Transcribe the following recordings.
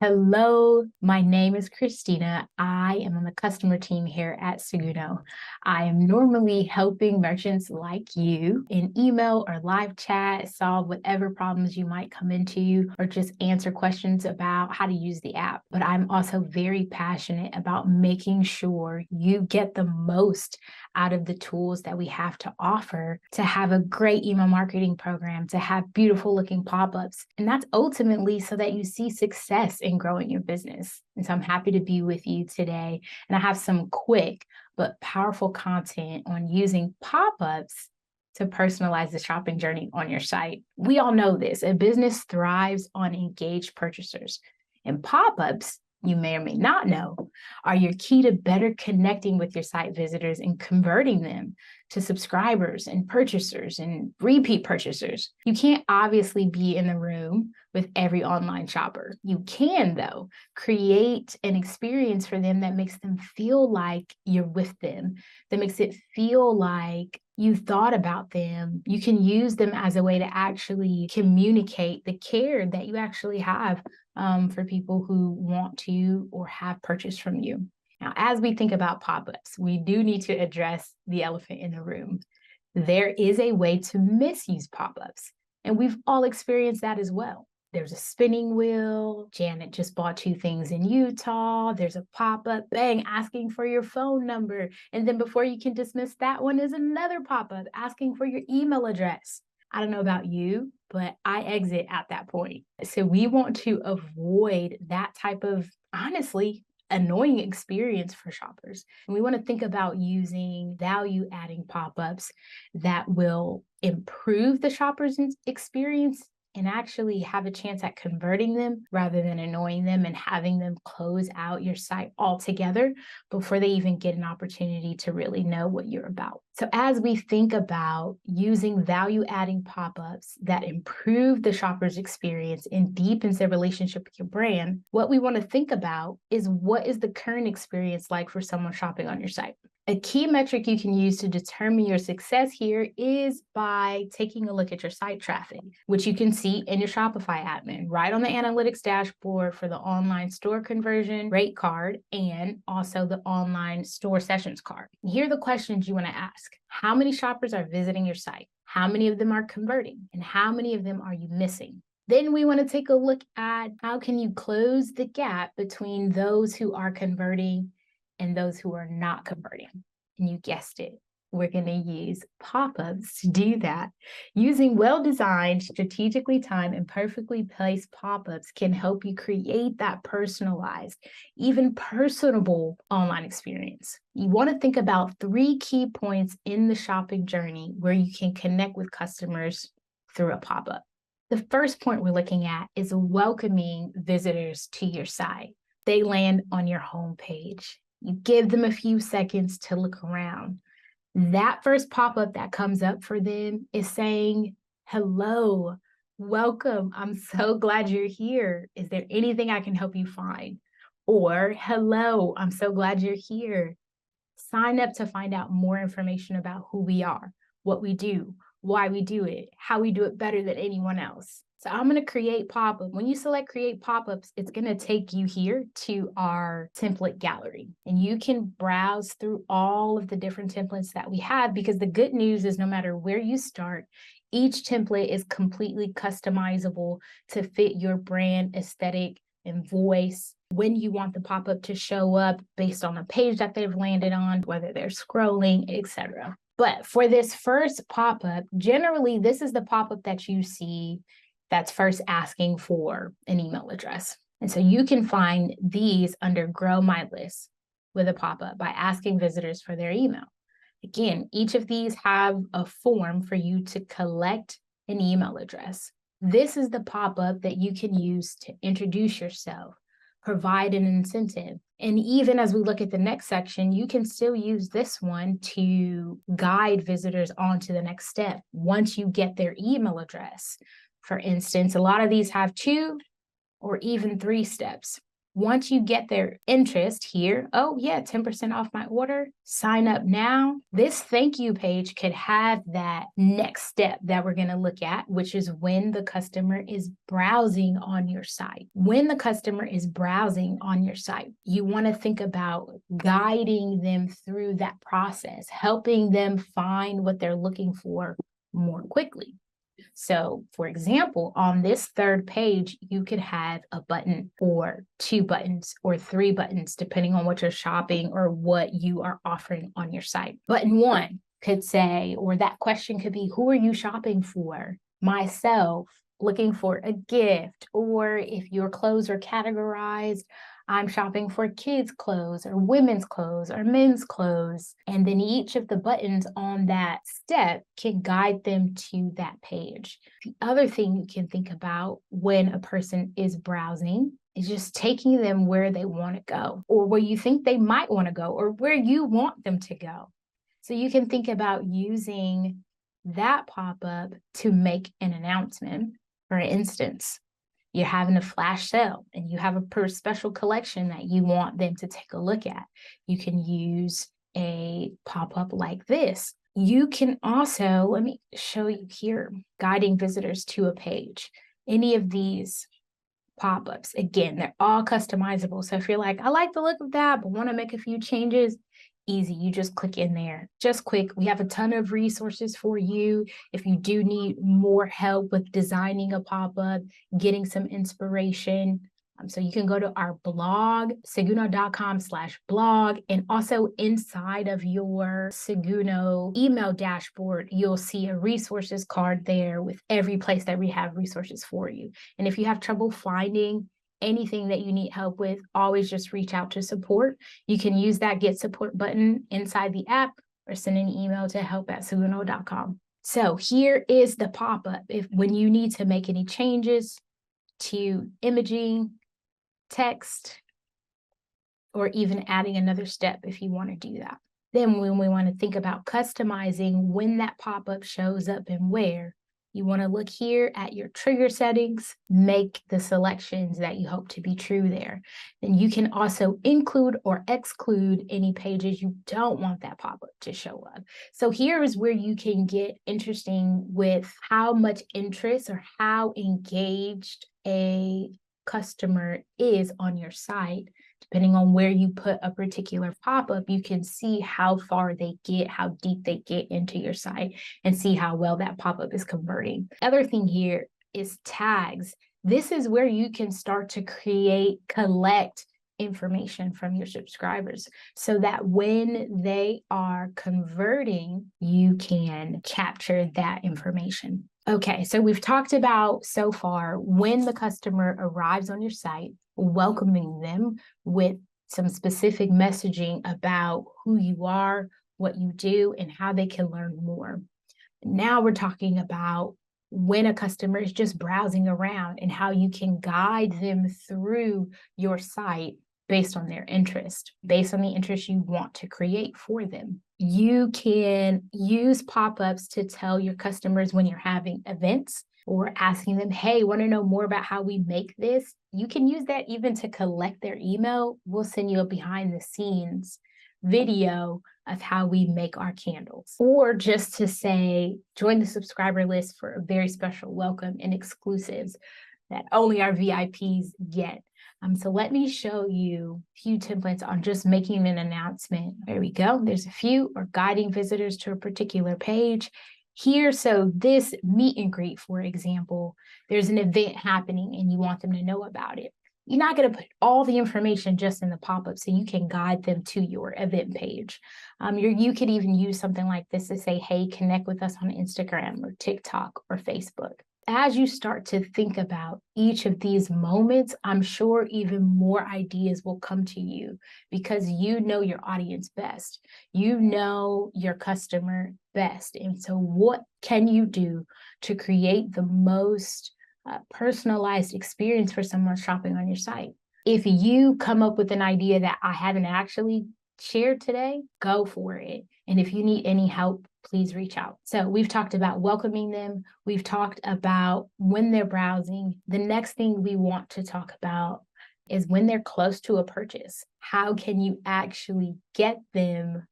Hello, my name is Christina. I am on the customer team here at Seguno. I am normally helping merchants like you in email or live chat, solve whatever problems you might come into, or just answer questions about how to use the app. But I'm also very passionate about making sure you get the most out of the tools that we have to offer to have a great email marketing program, to have beautiful looking pop-ups. And that's ultimately so that you see success in growing your business. And so I'm happy to be with you today. And I have some quick but powerful content on using pop-ups to personalize the shopping journey on your site. We all know this. A business thrives on engaged purchasers. And pop-ups, you may or may not know, are your key to better connecting with your site visitors and converting them to subscribers and purchasers and repeat purchasers. You can't obviously be in the room with every online shopper. You can, though, create an experience for them that makes them feel like you're with them, that makes it feel like you've thought about them. You can use them as a way to actually communicate the care that you actually have for people who want to or have purchased from you. Now, as we think about pop-ups, we do need to address the elephant in the room. There is a way to misuse pop-ups, and we've all experienced that as well. There's a spinning wheel. Janet just bought 2 things in Utah. There's a pop-up, bang, asking for your phone number. And then before you can dismiss that one is another pop-up asking for your email address. I don't know about you, but I exit at that point. So we want to avoid that type of, honestly, annoying experience for shoppers. And we want to think about using value-adding pop-ups that will improve the shopper's experience and actually have a chance at converting them rather than annoying them and having them close out your site altogether before they even get an opportunity to really know what you're about. So as we think about using value-adding pop-ups that improve the shopper's experience and deepens their relationship with your brand, what we want to think about is, what is the current experience like for someone shopping on your site? A key metric you can use to determine your success here is by taking a look at your site traffic, which you can see in your Shopify admin, right on the analytics dashboard for the online store conversion rate card and also the online store sessions card. Here are the questions you want to ask. How many shoppers are visiting your site? How many of them are converting? And how many of them are you missing? Then we want to take a look at how can you close the gap between those who are converting and those who are not converting. And you guessed it, we're going to use pop-ups to do that. Using well-designed, strategically timed, and perfectly placed pop-ups can help you create that personalized, even personable online experience. You want to think about 3 key points in the shopping journey where you can connect with customers through a pop-up. The first point we're looking at is welcoming visitors to your site. They land on your homepage. You give them a few seconds to look around. That first pop-up that comes up for them is saying, hello, welcome. I'm so glad you're here. Is there anything I can help you find? Or, hello, I'm so glad you're here. Sign up to find out more information about who we are, what we do, why we do it, how we do it better than anyone else. So I'm going to create pop-up. When you select create pop-ups, it's going to take you here to our template gallery. And you can browse through all of the different templates that we have, because the good news is no matter where you start, each template is completely customizable to fit your brand aesthetic and voice, when you want the pop-up to show up based on the page that they've landed on, whether they're scrolling, etc. But for this first pop-up, generally, this is the pop-up that you see that's first asking for an email address. And so you can find these under Grow My List with a pop-up by asking visitors for their email. Again, each of these have a form for you to collect an email address. This is the pop-up that you can use to introduce yourself, provide an incentive. And even as we look at the next section, you can still use this one to guide visitors on to the next step once you get their email address. For instance, a lot of these have 2 or even 3 steps. Once you get their interest here, oh yeah, 10% off my order, sign up now. This thank you page could have that next step that we're going to look at, which is when the customer is browsing on your site. When the customer is browsing on your site, you want to think about guiding them through that process, helping them find what they're looking for more quickly. So, for example, on this third page, you could have a button or 2 buttons or 3 buttons, depending on what you're shopping or what you are offering on your site. Button 1 could say, or that question could be, who are you shopping for? Myself, looking for a gift, or if your clothes are categorized, I'm shopping for kids' clothes or women's clothes or men's clothes. And then each of the buttons on that step can guide them to that page. The other thing you can think about when a person is browsing is just taking them where they want to go, or where you think they might want to go, or where you want them to go. So you can think about using that pop-up to make an announcement. For instance, you're having a flash sale and you have a special collection that you want them to take a look at. You can use a pop-up like this. You can also, let me show you here, guiding visitors to a page. Any of these pop-ups, again, they're all customizable. So if you're like, I like the look of that, but want to make a few changes, easy. You just click in there. Just quick. We have a ton of resources for you. If you do need more help with designing a pop-up, getting some inspiration. So you can go to our blog, seguno.com/blog, and also inside of your Seguno email dashboard, you'll see a resources card there with every place that we have resources for you. And if you have trouble finding anything that you need help with, always just reach out to support. You can use that get support button inside the app or send an email to help@seguno.com. So here is the pop-up when you need to make any changes to imaging, text, or even adding another step if you want to do that. Then when we want to think about customizing when that pop-up shows up and where, you want to look here at your trigger settings, make the selections that you hope to be true there. Then you can also include or exclude any pages you don't want that pop-up to show up. So here is where you can get interesting with how much interest or how engaged a customer is on your site. Depending on where you put a particular pop-up, you can see how far they get, how deep they get into your site, and see how well that pop-up is converting. The other thing here is tags. This is where you can start to collect information from your subscribers so that when they are converting, you can capture that information. Okay, so we've talked about so far when the customer arrives on your site, welcoming them with some specific messaging about who you are, what you do, and how they can learn more. Now we're talking about when a customer is just browsing around and how you can guide them through your site based on their interest, based on the interest you want to create for them. You can use pop-ups to tell your customers when you're having events or asking them, hey, want to know more about how we make this? You can use that even to collect their email. We'll send you a behind the scenes video of how we make our candles, or just to say, join the subscriber list for a very special welcome and exclusives that only our VIPs get. So let me show you a few templates on just making an announcement. There we go. There's a few, or guiding visitors to a particular page here. So this meet and greet, for example, there's an event happening and you want them to know about it. You're not going to put all the information just in the pop-up, so you can guide them to your event page. You could even use something like this to say, hey, connect with us on Instagram or TikTok or Facebook. As you start to think about each of these moments, I'm sure even more ideas will come to you because you know your audience best. You know your customer best. And so what can you do to create the most personalized experience for someone shopping on your site? If you come up with an idea that I haven't actually shared today, go for it. And if you need any help, please reach out. So we've talked about welcoming them. We've talked about when they're browsing. The next thing we want to talk about is when they're close to a purchase. How can you actually get them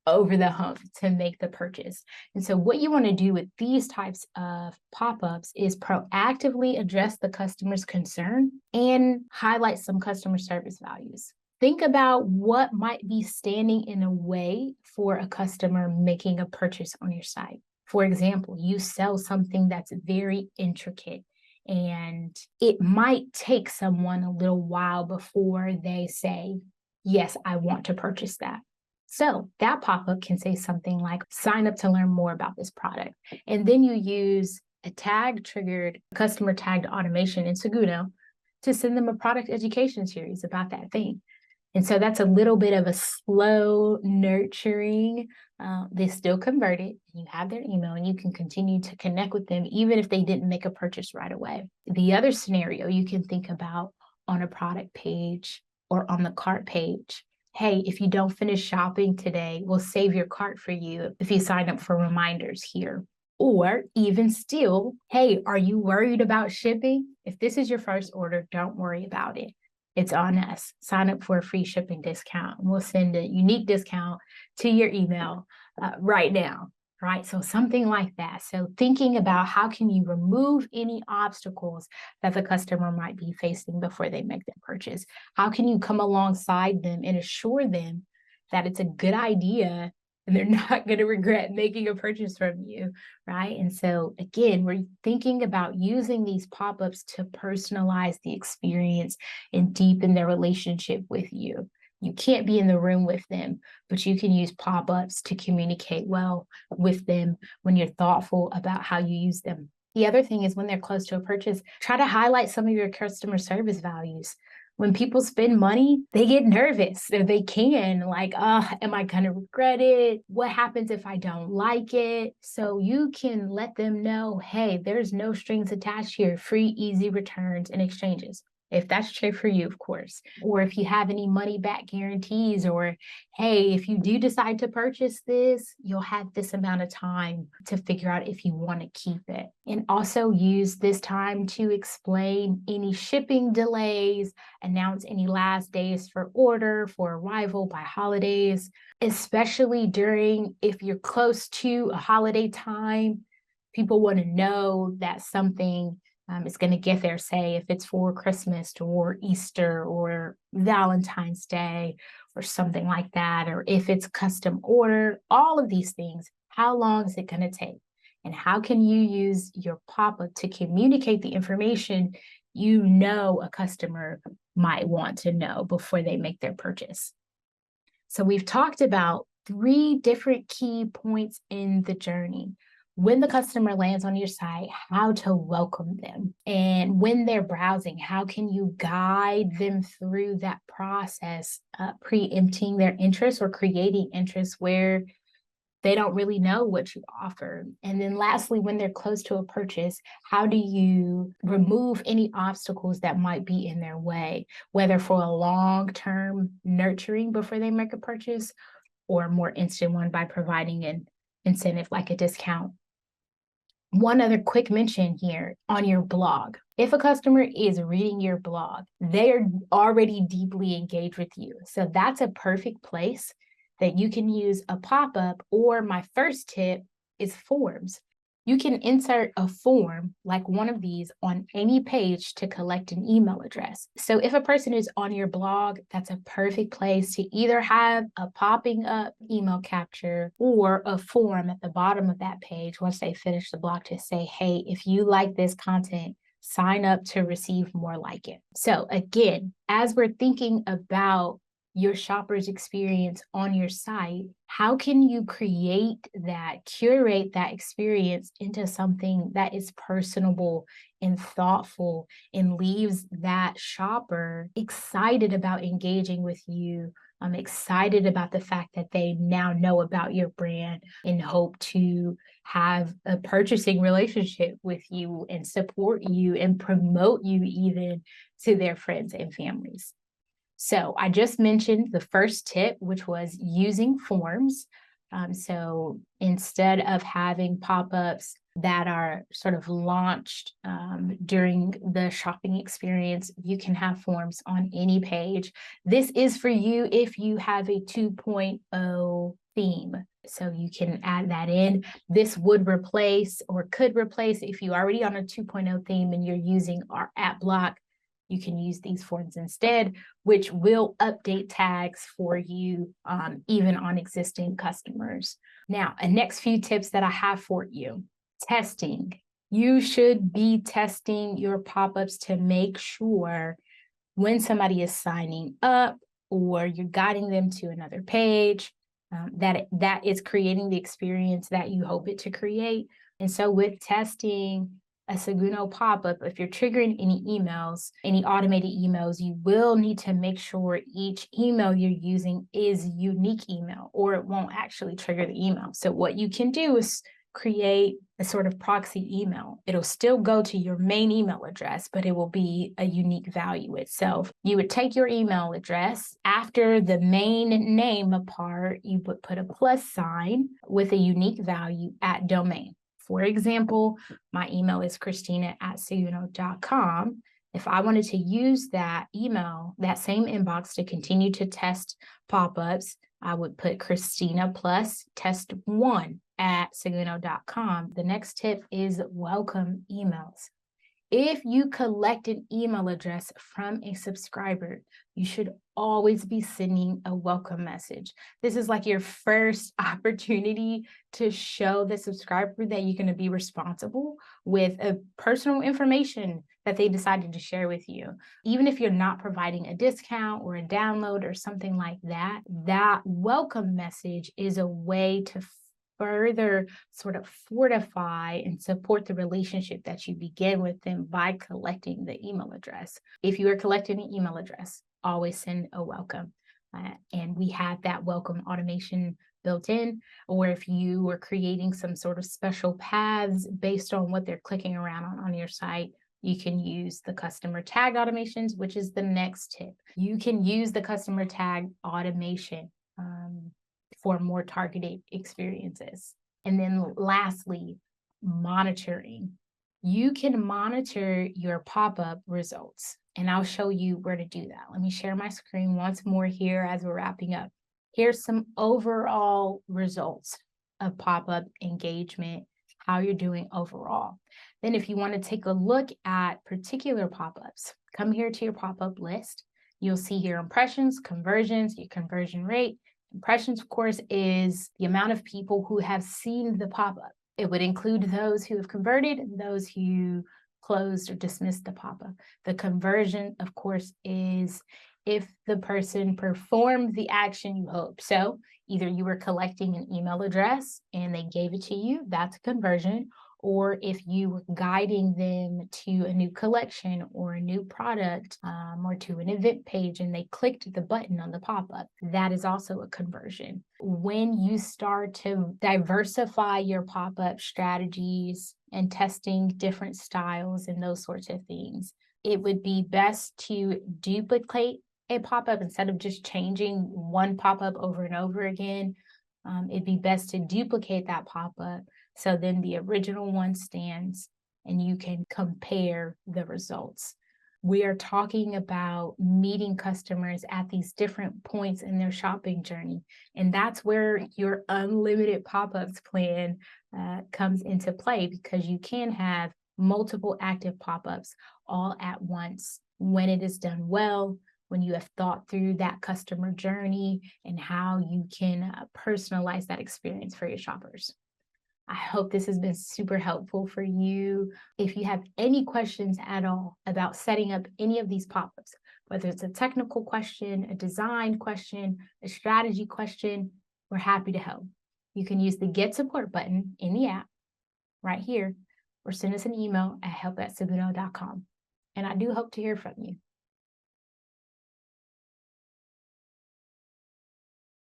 over the hump to make the purchase? And so what you want to do with these types of pop-ups is proactively address the customer's concern and highlight some customer service values. Think about what might be standing in a way for a customer making a purchase on your site. For example, you sell something that's very intricate, and it might take someone a little while before they say, yes, I want to purchase that. So that pop-up can say something like, sign up to learn more about this product. And then you use a tag-triggered customer tagged automation in Seguno to send them a product education series about that thing. And so that's a little bit of a slow nurturing. They still converted. You have their email and you can continue to connect with them even if they didn't make a purchase right away. The other scenario you can think about on a product page or on the cart page. Hey, if you don't finish shopping today, we'll save your cart for you if you sign up for reminders here. Or even still, hey, are you worried about shipping? If this is your first order, don't worry about it. It's on us. Sign up for a free shipping discount. We'll send a unique discount to your email right now, right? So something like that. So thinking about how can you remove any obstacles that the customer might be facing before they make their purchase? How can you come alongside them and assure them that it's a good idea and they're not going to regret making a purchase from you, right? And so again, we're thinking about using these pop-ups to personalize the experience and deepen their relationship with you. You can't be in the room with them, but you can use pop-ups to communicate well with them when you're thoughtful about how you use them. The other thing is when they're close to a purchase, try to highlight some of your customer service values. When people spend money, they get nervous, or they can, like, am I going to regret it? What happens if I don't like it? So you can let them know, hey, there's no strings attached here, free, easy returns and exchanges. If that's true for you, of course. Or if you have any money back guarantees, or hey, if you do decide to purchase this, you'll have this amount of time to figure out if you want to keep it. And also use this time to explain any shipping delays, announce any last days for order, for arrival by holidays, especially during, if you're close to a holiday time, people want to know that something is going to get there, say if it's for Christmas or Easter or Valentine's Day or something like that, or if it's custom order, all of these things, how long is it going to take? And how can you use your pop-up to communicate the information you know a customer might want to know before they make their purchase? So we've talked about 3 different key points in the journey. When the customer lands on your site, how to welcome them. And when they're browsing, how can you guide them through that process, preempting their interests or creating interests where they don't really know what you offer. And then lastly, when they're close to a purchase, how do you remove any obstacles that might be in their way, whether for a long-term nurturing before they make a purchase or a more instant one by providing an incentive like a discount. One other quick mention here on your blog. If a customer is reading your blog, they're already deeply engaged with you. So that's a perfect place that you can use a pop-up, or my first tip is forms. You can insert a form like one of these on any page to collect an email address. So if a person is on your blog, that's a perfect place to either have a popping up email capture or a form at the bottom of that page once they finish the blog to say, hey, if you like this content, sign up to receive more like it. So again, as we're thinking about your shopper's experience on your site, how can you curate that experience into something that is personable and thoughtful and leaves that shopper excited about engaging with you? I'm excited about the fact that they now know about your brand and hope to have a purchasing relationship with you and support you and promote you even to their friends and families. So I just mentioned the first tip, which was using forms. So instead of having pop-ups that are sort of launched during the shopping experience. You can have forms on any page. This is for you if you have a 2.0 theme. So you can add that in. This would replace or could replace if you're already on a 2.0 theme and you're using our app block. You can use these forms instead, which will update tags for you even on existing customers. Now, a next few tips that I have for you. Testing. You should be testing your pop-ups to make sure when somebody is signing up or you're guiding them to another page, that is creating the experience that you hope it to create. And so with testing a Seguno pop-up, if you're triggering any emails, any automated emails, you will need to make sure each email you're using is unique email, or it won't actually trigger the email. So what you can do is create a sort of proxy email. It'll still go to your main email address, but it will be a unique value itself. You would take your email address. After the main name part, you would put a plus sign with a unique value at domain. For example, my email is christina@seguno.com. If I wanted to use that email, that same inbox to continue to test pop-ups, I would put Christina plus test1@seguno.com. The next tip is welcome emails. If you collect an email address from a subscriber, you should always be sending a welcome message. This is like your first opportunity to show the subscriber that you're going to be responsible with a personal information that they decided to share with you. Even if you're not providing a discount or a download or something like that, that welcome message is a way to further sort of fortify and support the relationship that you begin with them by collecting the email address. If you are collecting an email address, always send a welcome. And we have that welcome automation built in, or if you are creating some sort of special paths based on what they're clicking around on your site, you can use the customer tag automations, which is the next tip. You can use the customer tag automation for more targeted experiences. And then lastly, monitoring. You can monitor your pop-up results, and I'll show you where to do that. Let me share my screen once more here as we're wrapping up. Here's some overall results of pop-up engagement, how you're doing overall. Then if you want to take a look at particular pop-ups, come here to your pop-up list. You'll see here impressions, conversions, your conversion rate. Impressions, of course, is the amount of people who have seen the pop-up. It would include those who have converted and those who closed or dismissed the pop-up. The conversion, of course, is if the person performed the action you hoped. So either you were collecting an email address and they gave it to you, that's a conversion, or if you were guiding them to a new collection or a new product or to an event page and they clicked the button on the pop-up, that is also a conversion. When you start to diversify your pop-up strategies and testing different styles and those sorts of things, it would be best to duplicate a pop-up instead of just changing one pop-up over and over again. It'd be best to duplicate that pop-up so then the original one stands and you can compare the results. We are talking about meeting customers at these different points in their shopping journey. And that's where your unlimited pop-ups plan comes into play, because you can have multiple active pop-ups all at once when it is done well, when you have thought through that customer journey and how you can personalize that experience for your shoppers. I hope this has been super helpful for you. If you have any questions at all about setting up any of these pop-ups, whether it's a technical question, a design question, a strategy question, we're happy to help. You can use the Get Support button in the app right here, or send us an email at help@seguno.com. And I do hope to hear from you.